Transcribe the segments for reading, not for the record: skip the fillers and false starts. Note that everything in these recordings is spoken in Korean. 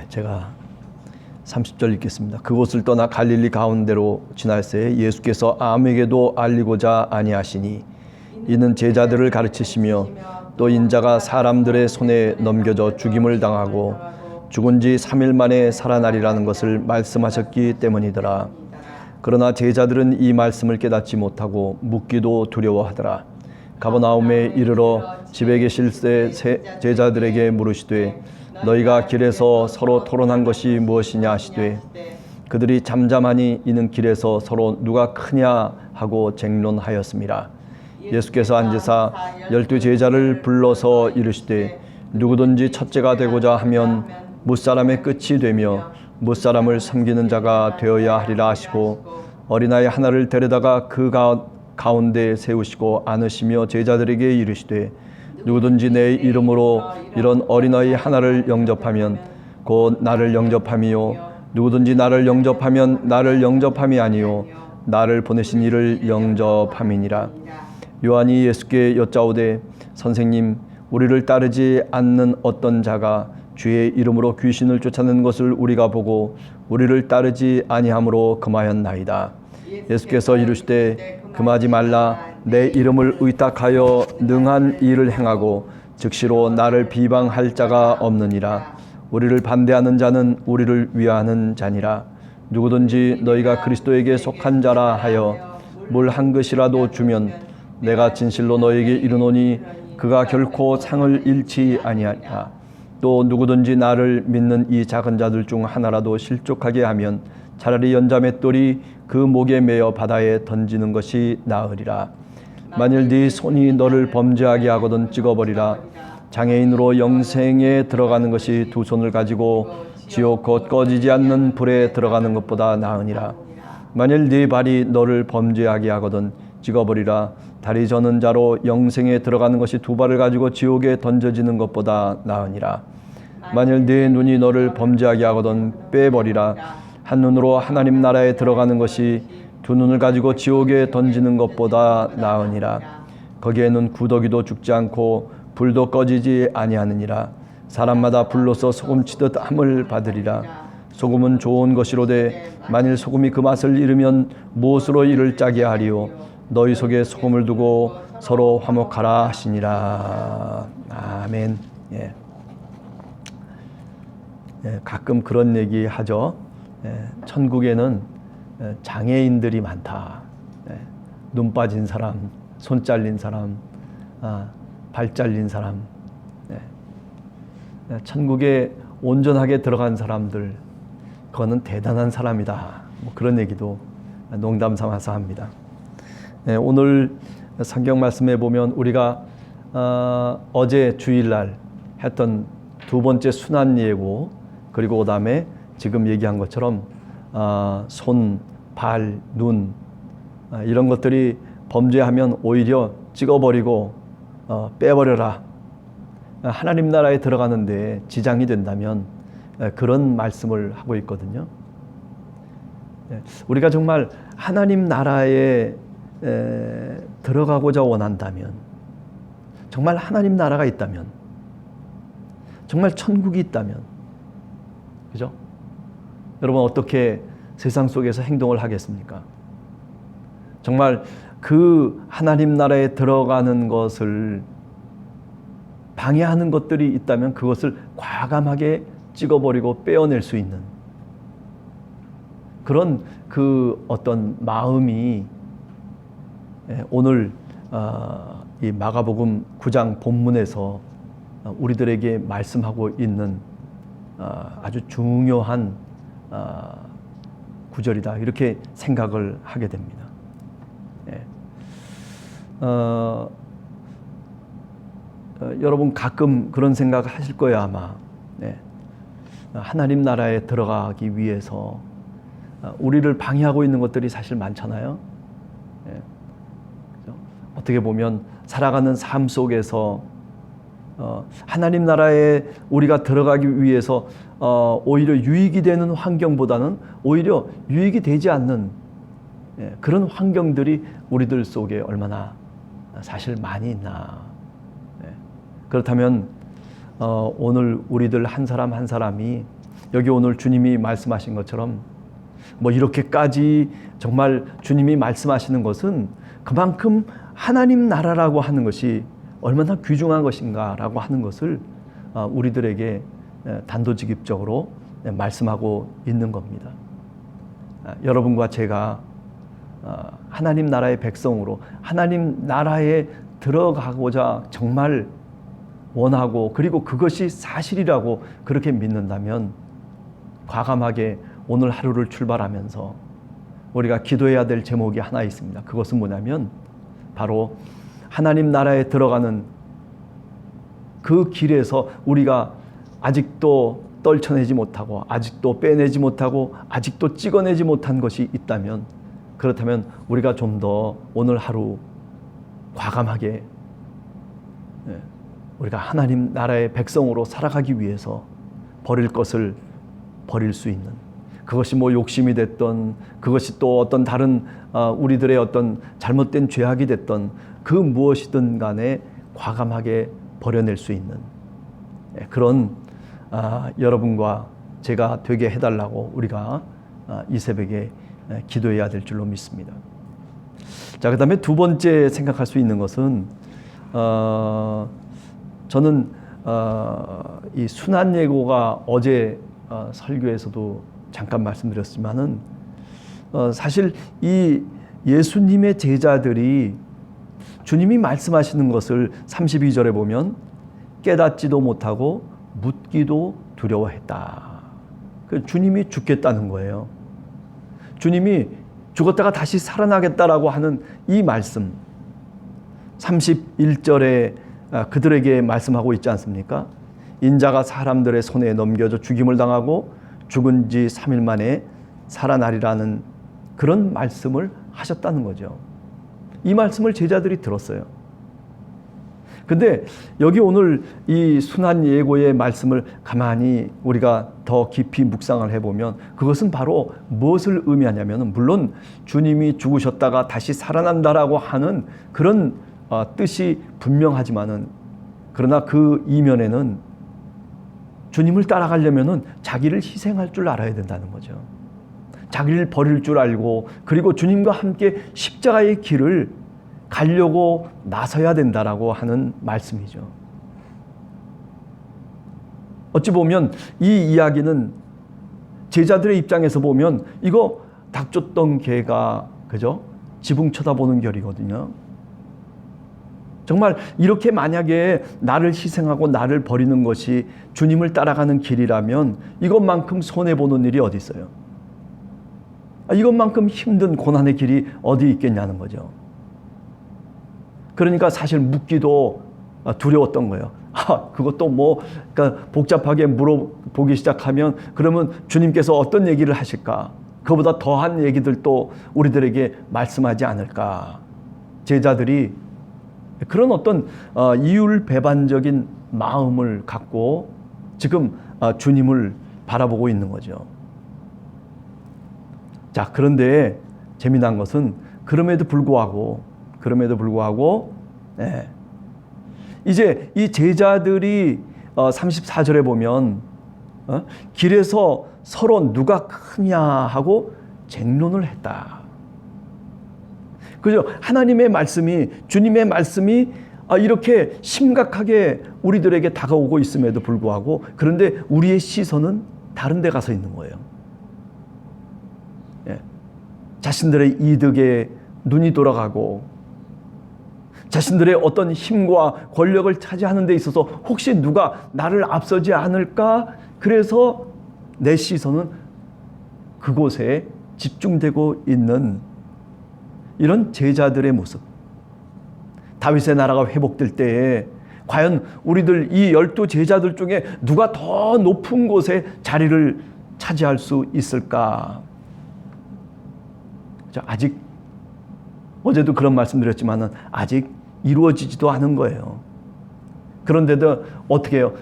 제가 30절 읽겠습니다. 그곳을 떠나 갈릴리 가운데로 지날새 예수께서 아무에게도 알리고자 아니하시니 이는 제자들을 가르치시며 또 인자가 사람들의 손에 넘겨져 죽임을 당하고 죽은 지 3일 만에 살아나리라는 것을 말씀하셨기 때문이더라. 그러나 제자들은 이 말씀을 깨닫지 못하고 묻기도 두려워하더라. 가버나움에 이르러 집에 계실 때 제자들에게 물으시되 너희가 길에서 서로 토론한 것이 무엇이냐 하시되 그들이 잠잠하니 이는 길에서 서로 누가 크냐 하고 쟁론하였습니다. 예수께서 앉으사 12 제자를 불러서 이르시되 누구든지 첫째가 되고자 하면 무사람의 끝이 되며 무사람을 섬기는 자가 되어야 하리라 하시고 어린아이 하나를 데려다가 그 가운데 세우시고 안으시며 제자들에게 이르시되 누구든지 내 이름으로 이런 어린아이 하나를 영접하면 곧 나를 영접함이요 누구든지 나를 영접하면 나를 영접함이 아니요 나를 보내신 이를 영접함이니라. 요한이 예수께 여짜오되 선생님 우리를 따르지 않는 어떤 자가 주의 이름으로 귀신을 쫓아내는 것을 우리가 보고 우리를 따르지 아니함으로 금하였나이다. 예수께서 이르시되 금하지 말라. 내 이름을 의탁하여 능한 일을 행하고 즉시로 나를 비방할 자가 없느니라. 우리를 반대하는 자는 우리를 위하는 자니라. 누구든지 너희가 그리스도에게 속한 자라 하여 물 한 것이라도 주면 내가 진실로 너희에게 이르노니 그가 결코 상을 잃지 아니하리라. 또 누구든지 나를 믿는 이 작은 자들 중 하나라도 실족하게 하면 차라리 연자맷돌이 그 목에 매어 바다에 던지는 것이 나으리라. 만일 네 손이 너를 범죄하게 하거든 찍어버리라. 장애인으로 영생에 들어가는 것이 두 손을 가지고 지옥 곧 꺼지지 않는 불에 들어가는 것보다 나으니라. 만일 네 발이 너를 범죄하게 하거든 찍어버리라. 다리 저는 자로 영생에 들어가는 것이 두 발을 가지고 지옥에 던져지는 것보다 나으니라. 만일 네 눈이 너를 범죄하게 하거든 빼버리라. 한 눈으로 하나님 나라에 들어가는 것이 두 눈을 가지고 지옥에 던지는 것보다 나으니라. 거기에는 구더기도 죽지 않고 불도 꺼지지 아니하느니라. 사람마다 불로서 소금치듯 함을 받으리라. 소금은 좋은 것이로되 만일 소금이 그 맛을 잃으면 무엇으로 이를 짜게 하리요. 너희 속에 소금을 두고 서로 화목하라 하시니라. 아멘. 가끔 그런 얘기 하죠. 천국에는 장애인들이 많다. 눈 빠진 사람, 손 잘린 사람, 발 잘린 사람. 천국에 온전하게 들어간 사람들, 그거는 대단한 사람이다. 뭐 그런 얘기도 농담 삼아서 합니다. 오늘 성경 말씀에 보면 우리가 어제 주일날 했던 두 번째 순환 예고, 그리고 그 다음에 지금 얘기한 것처럼 손, 발, 눈 이런 것들이 범죄하면 오히려 찍어버리고 빼버려라. 하나님 나라에 들어가는데 지장이 된다면 그런 말씀을 하고 있거든요. 우리가 정말 하나님 나라에 들어가고자 원한다면, 정말 하나님 나라가 있다면, 정말 천국이 있다면, 그죠? 여러분 어떻게 세상 속에서 행동을 하겠습니까? 정말 그 하나님 나라에 들어가는 것을 방해하는 것들이 있다면 그것을 과감하게 찍어버리고 빼어낼 수 있는 그런 그 어떤 마음이 오늘 이 마가복음 9장 본문에서 우리들에게 말씀하고 있는 아주 중요한 구절이다, 이렇게 생각을 하게 됩니다. 여러분 가끔 그런 생각 하실 거예요, 아마. 하나님 나라에 들어가기 위해서 우리를 방해하고 있는 것들이 사실 많잖아요. 어떻게 보면 살아가는 삶 속에서 하나님 나라에 우리가 들어가기 위해서 오히려 유익이 되는 환경보다는 오히려 유익이 되지 않는 그런 환경들이 우리들 속에 얼마나 사실 많이 있나. 그렇다면 오늘 우리들 한 사람 한 사람이 여기 오늘 주님이 말씀하신 것처럼 뭐 이렇게까지 정말 주님이 말씀하시는 것은 그만큼 하나님 나라라고 하는 것이 얼마나 귀중한 것인가라고 하는 것을 우리들에게 단도직입적으로 말씀하고 있는 겁니다. 여러분과 제가 하나님 나라의 백성으로 하나님 나라에 들어가고자 정말 원하고 그리고 그것이 사실이라고 그렇게 믿는다면 과감하게 오늘 하루를 출발하면서 우리가 기도해야 될 제목이 하나 있습니다. 그것은 뭐냐면 바로 하나님 나라에 들어가는 그 길에서 우리가 아직도 떨쳐내지 못하고 아직도 빼내지 못하고 아직도 찍어내지 못한 것이 있다면 그렇다면 우리가 좀 더 오늘 하루 과감하게 우리가 하나님 나라의 백성으로 살아가기 위해서 버릴 것을 버릴 수 있는 그것이 뭐 욕심이 됐던 그것이 또 어떤 다른 우리들의 어떤 잘못된 죄악이 됐던 그 무엇이든 간에 과감하게 버려낼 수 있는 그런 여러분과 제가 되게 해달라고 우리가 이 새벽에 기도해야 될 줄로 믿습니다. 자, 그 다음에 두 번째 생각할 수 있는 것은 저는 이 순환예고가 어제 설교에서도 잠깐 말씀드렸지만은 사실 이 예수님의 제자들이 주님이 말씀하시는 것을 32절에 보면 깨닫지도 못하고 묻기도 두려워했다. 주님이 죽겠다는 거예요. 주님이 죽었다가 다시 살아나겠다라고 하는 이 말씀 31절에 그들에게 말씀하고 있지 않습니까? 인자가 사람들의 손에 넘겨져 죽임을 당하고 죽은 지 3일 만에 살아나리라는 그런 말씀을 하셨다는 거죠. 이 말씀을 제자들이 들었어요. 근데 여기 오늘 이 순환예고의 말씀을 가만히 우리가 더 깊이 묵상을 해보면 그것은 바로 무엇을 의미하냐면 물론 주님이 죽으셨다가 다시 살아난다라고 하는 그런 뜻이 분명하지만은 그러나 그 이면에는 주님을 따라가려면은 자기를 희생할 줄 알아야 된다는 거죠. 자기를 버릴 줄 알고 그리고 주님과 함께 십자가의 길을 가려고 나서야 된다라고 하는 말씀이죠. 어찌 보면 이 이야기는 제자들의 입장에서 보면 이거 닭 쫓던 개가 그죠? 지붕 쳐다보는 결이거든요. 정말 이렇게 만약에 나를 희생하고 나를 버리는 것이 주님을 따라가는 길이라면 이것만큼 손해보는 일이 어디 있어요? 이것만큼 힘든 고난의 길이 어디 있겠냐는 거죠. 그러니까 사실 묻기도 두려웠던 거예요. 그것도 뭐 그러니까 복잡하게 물어보기 시작하면 그러면 주님께서 어떤 얘기를 하실까? 그보다 더한 얘기들도 우리들에게 말씀하지 않을까? 제자들이 그런 어떤 이율배반적인 마음을 갖고 지금 주님을 바라보고 있는 거죠. 자, 그런데 재미난 것은 그럼에도 불구하고 이제 이 제자들이 34절에 보면 길에서 서로 누가 크냐 하고 쟁론을 했다. 그죠? 하나님의 말씀이 주님의 말씀이 이렇게 심각하게 우리들에게 다가오고 있음에도 불구하고 그런데 우리의 시선은 다른 데 가서 있는 거예요. 자신들의 이득에 눈이 돌아가고 자신들의 어떤 힘과 권력을 차지하는 데 있어서 혹시 누가 나를 앞서지 않을까? 그래서 내 시선은 그곳에 집중되고 있는 이런 제자들의 모습. 다윗의 나라가 회복될 때에 과연 우리들 이 12 제자들 중에 누가 더 높은 곳에 자리를 차지할 수 있을까? 아직 어제도 그런 말씀드렸지만은 아직 이루어지지도 않은 거예요. 그런데도 어떻게 해요?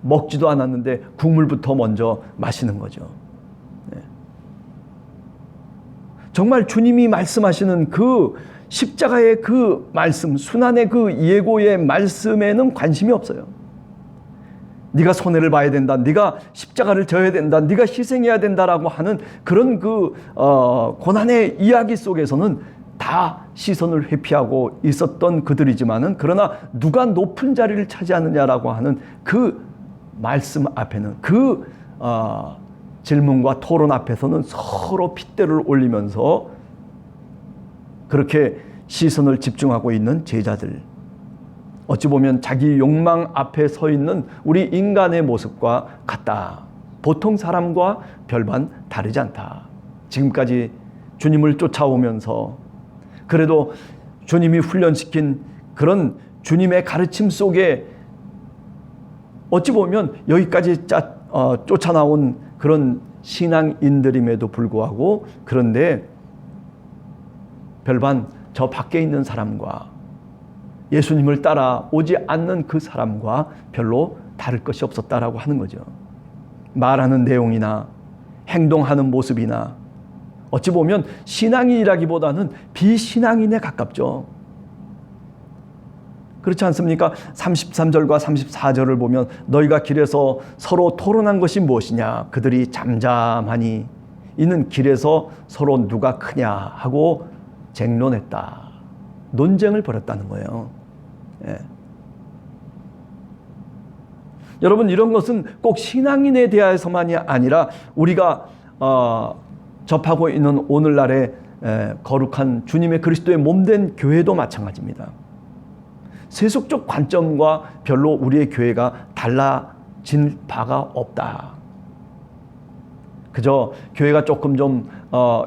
먹지도 않았는데 국물부터 먼저 마시는 거죠. 정말 주님이 말씀하시는 그 십자가의 그 말씀, 순환의 그 예고의 말씀에는 관심이 없어요. 네가 손해를 봐야 된다, 네가 십자가를 져야 된다, 네가 희생해야 된다라고 하는 그런 고난의 이야기 속에서는 다 시선을 회피하고 있었던 그들이지만은, 그러나 누가 높은 자리를 차지하느냐라고 하는 그 말씀 앞에는, 질문과 토론 앞에서는 서로 핏대를 올리면서 그렇게 시선을 집중하고 있는 제자들, 어찌 보면 자기 욕망 앞에 서 있는 우리 인간의 모습과 같다. 보통 사람과 별반 다르지 않다. 지금까지 주님을 쫓아오면서 그래도 주님이 훈련시킨 그런 주님의 가르침 속에 어찌 보면 여기까지 쫓아나온 그런 신앙인들임에도 불구하고, 그런데 별반 저 밖에 있는 사람과 예수님을 따라 오지 않는 그 사람과 별로 다를 것이 없었다라고 하는 거죠. 말하는 내용이나 행동하는 모습이나 어찌 보면 신앙인이라기보다는 비신앙인에 가깝죠. 그렇지 않습니까? 33절과 34절을 보면 너희가 길에서 서로 토론한 것이 무엇이냐? 그들이 잠잠하니 이는 길에서 서로 누가 크냐 하고 쟁론했다. 논쟁을 벌였다는 거예요. 예. 여러분, 이런 것은 꼭 신앙인에 대해서만이 아니라 우리가 접하고 있는 오늘날의 거룩한 주님의 그리스도의 몸된 교회도 마찬가지입니다. 세속적 관점과 별로 우리의 교회가 달라진 바가 없다. 그저 교회가 조금 좀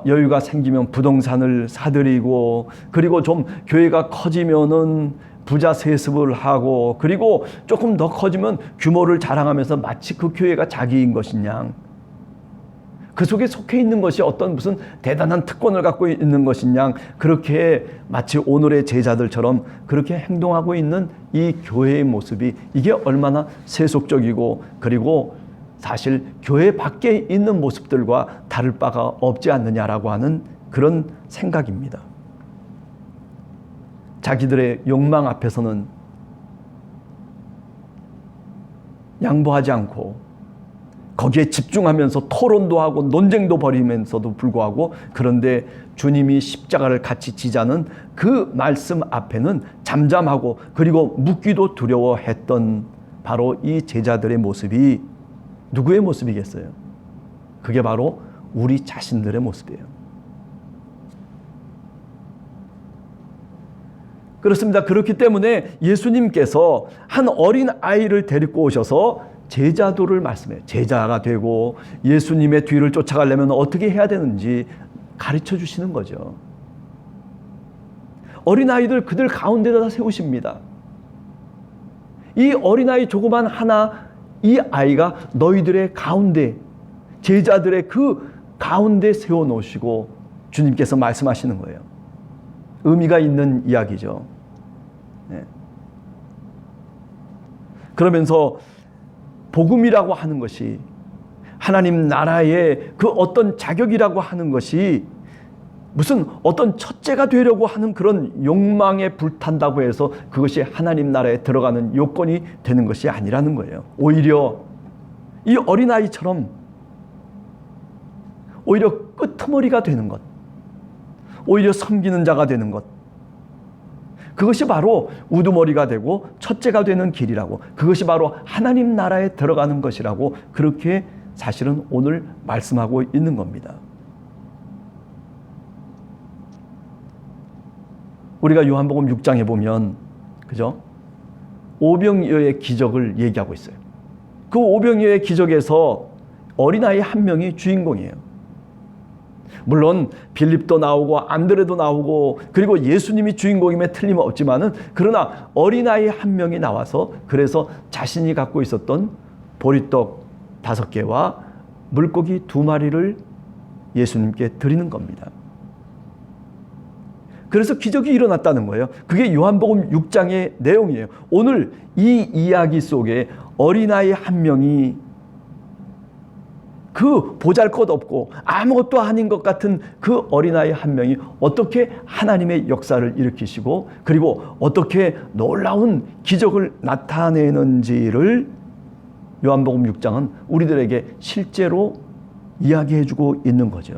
여유가 생기면 부동산을 사들이고, 그리고 좀 교회가 커지면은 부자 세습을 하고, 그리고 조금 더 커지면 규모를 자랑하면서 마치 그 교회가 자기인 것이냐, 그 속에 속해 있는 것이 어떤 무슨 대단한 특권을 갖고 있는 것이냐, 그렇게 마치 오늘의 제자들처럼 그렇게 행동하고 있는 이 교회의 모습이, 이게 얼마나 세속적이고, 그리고 사실 교회 밖에 있는 모습들과 다를 바가 없지 않느냐라고 하는 그런 생각입니다. 자기들의 욕망 앞에서는 양보하지 않고 거기에 집중하면서 토론도 하고 논쟁도 벌이면서도 불구하고, 그런데 주님이 십자가를 같이 지자는 그 말씀 앞에는 잠잠하고 그리고 묻기도 두려워했던 바로 이 제자들의 모습이 누구의 모습이겠어요? 그게 바로 우리 자신들의 모습이에요. 그렇습니다. 그렇기 때문에 예수님께서 한 어린 아이를 데리고 오셔서 제자도를 말씀해요. 제자가 되고 예수님의 뒤를 쫓아가려면 어떻게 해야 되는지 가르쳐 주시는 거죠. 어린아이들 그들 가운데다 세우십니다. 이 어린아이 조그만 하나, 이 아이가 너희들의 가운데, 제자들의 그 가운데 세워놓으시고 주님께서 말씀하시는 거예요. 의미가 있는 이야기죠. 네. 그러면서 복음이라고 하는 것이, 하나님 나라의 그 어떤 자격이라고 하는 것이 무슨 어떤 첫째가 되려고 하는 그런 욕망에 불탄다고 해서 그것이 하나님 나라에 들어가는 요건이 되는 것이 아니라는 거예요. 오히려 이 어린아이처럼 오히려 끄트머리가 되는 것, 오히려 섬기는 자가 되는 것, 그것이 바로 우두머리가 되고 첫째가 되는 길이라고, 그것이 바로 하나님 나라에 들어가는 것이라고, 그렇게 사실은 오늘 말씀하고 있는 겁니다. 우리가 요한복음 6장에 보면, 그죠? 오병이어의 기적을 얘기하고 있어요. 그 오병이어의 기적에서 어린아이 한 명이 주인공이에요. 물론 빌립도 나오고 안드레도 나오고, 그리고 예수님이 주인공임에 틀림없지만은, 그러나 어린아이 한 명이 나와서 그래서 자신이 갖고 있었던 보리떡 5개와 물고기 2마리를 예수님께 드리는 겁니다. 그래서 기적이 일어났다는 거예요. 그게 요한복음 6장의 내용이에요. 오늘 이 이야기 속에 어린아이 한 명이, 그 보잘것없고 아무것도 아닌 것 같은 그 어린아이 한 명이 어떻게 하나님의 역사를 일으키시고, 그리고 어떻게 놀라운 기적을 나타내는지를 요한복음 6장은 우리들에게 실제로 이야기해주고 있는 거죠.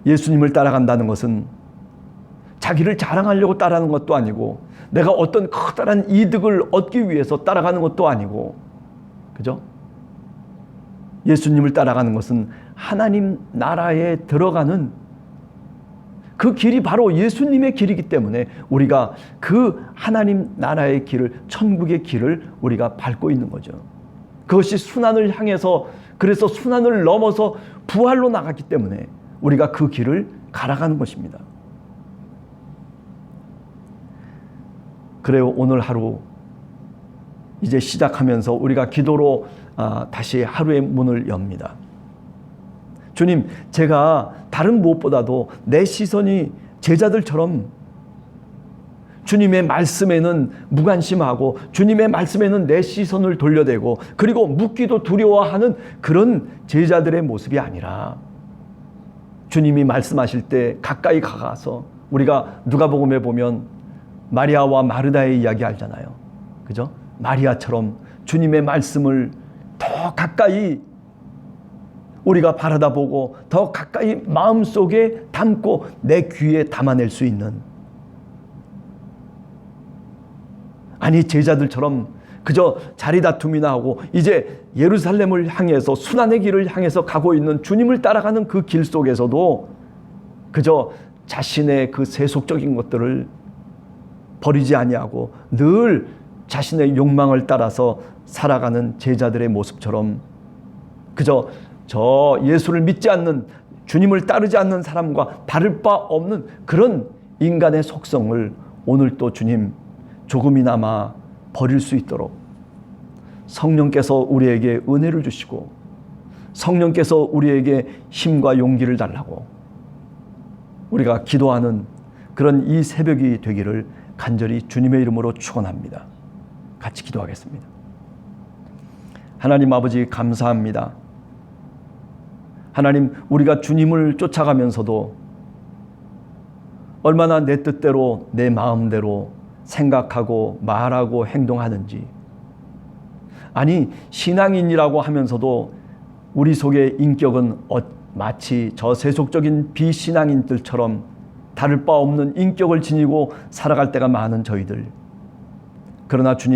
예수님을 따라간다는 것은 자기를 자랑하려고 따라하는 것도 아니고 내가 어떤 커다란 이득을 얻기 위해서 따라가는 것도 아니고, 그죠? 예수님을 따라가는 것은 하나님 나라에 들어가는 그 길이 바로 예수님의 길이기 때문에 우리가 그 하나님 나라의 길을, 천국의 길을 우리가 밟고 있는 거죠. 그것이 순환을 향해서, 그래서 순환을 넘어서 부활로 나갔기 때문에 우리가 그 길을 갈아가는 것입니다. 그래요. 오늘 하루 이제 시작하면서 우리가 기도로 다시 하루의 문을 엽니다. 주님, 제가 다른 무엇보다도 내 시선이 제자들처럼 주님의 말씀에는 무관심하고 주님의 말씀에는 내 시선을 돌려대고 그리고 묻기도 두려워하는 그런 제자들의 모습이 아니라 주님이 말씀하실 때 가까이 가서, 우리가 누가복음에 보면 마리아와 마르다의 이야기 알잖아요. 그죠? 마리아처럼 주님의 말씀을 더 가까이 우리가 바라다 보고 더 가까이 마음속에 담고 내 귀에 담아낼 수 있는, 아니 제자들처럼 그저 자리다툼이나 하고 이제 예루살렘을 향해서 순환의 길을 향해서 가고 있는 주님을 따라가는 그 길 속에서도 그저 자신의 그 세속적인 것들을 버리지 아니하고 늘 자신의 욕망을 따라서 살아가는 제자들의 모습처럼 그저 저 예수를 믿지 않는, 주님을 따르지 않는 사람과 다를 바 없는 그런 인간의 속성을 오늘 또 주님 조금이나마 버릴 수 있도록 성령께서 우리에게 은혜를 주시고 성령께서 우리에게 힘과 용기를 달라고 우리가 기도하는 그런 이 새벽이 되기를 간절히 주님의 이름으로 축원합니다. 같이 기도하겠습니다. 하나님 아버지, 감사합니다. 하나님, 우리가 주님을 쫓아가면서도 얼마나 내 뜻대로 내 마음대로 생각하고 말하고 행동하는지, 아니 신앙인이라고 하면서도 우리 속의 인격은 마치 저 세속적인 비신앙인들처럼 다를 바 없는 인격을 지니고 살아갈 때가 많은 저희들. 그러나 주님,